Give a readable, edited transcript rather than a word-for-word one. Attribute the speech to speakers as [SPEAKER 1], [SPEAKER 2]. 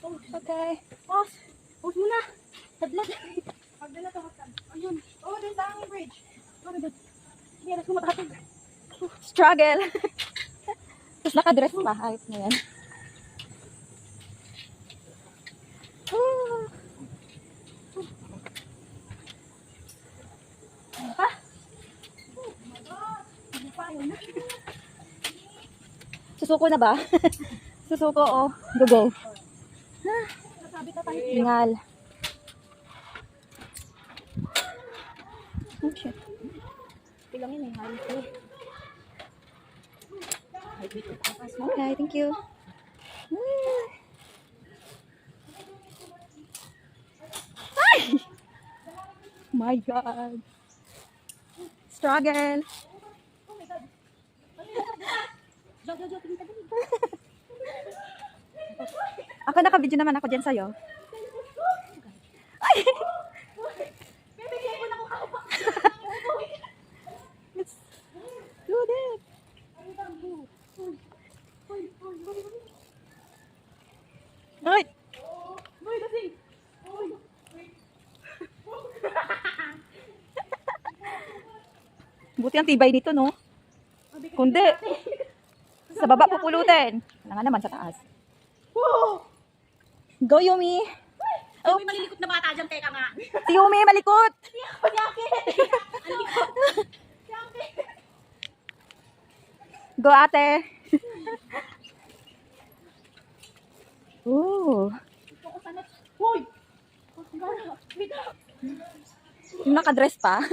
[SPEAKER 1] Okay.
[SPEAKER 2] Pause. Pause muna. Tadlad. Pagdala to. Ayun. Oh, there's the hanging bridge. Very good. Hindi, alas ko matahatid.
[SPEAKER 1] Struggle. Tapos nakadress pa. Ayos na yan.
[SPEAKER 2] Ha?
[SPEAKER 1] Susuko na ba? Susuko, oh. Go.
[SPEAKER 2] Sasabi ka tayo.
[SPEAKER 1] Tingal. Oh, shit.
[SPEAKER 2] Ilang yun eh. Halos ko.
[SPEAKER 1] Okay, thank you. Ay! My God. Struggle.
[SPEAKER 2] Jo, tingin ka din.
[SPEAKER 1] Ako naka-video naman ako dyan sa'yo. Ay!
[SPEAKER 2] Bibigyan ko na kung ako pa.
[SPEAKER 1] Let's do this. Ay!
[SPEAKER 2] Uy, lasing. Uy.
[SPEAKER 1] Buti ang tibay nito, no? Kundi, sa baba pupulutin. Wala nga naman sa taas.
[SPEAKER 2] Whoa!
[SPEAKER 1] Go, Yumi!
[SPEAKER 2] Oh, may malilikot na bata dyan, teka nga.
[SPEAKER 1] Si Yumi, malikot! Go, ate! Ooh!
[SPEAKER 2] Uy!
[SPEAKER 1] Yung nakadress pa.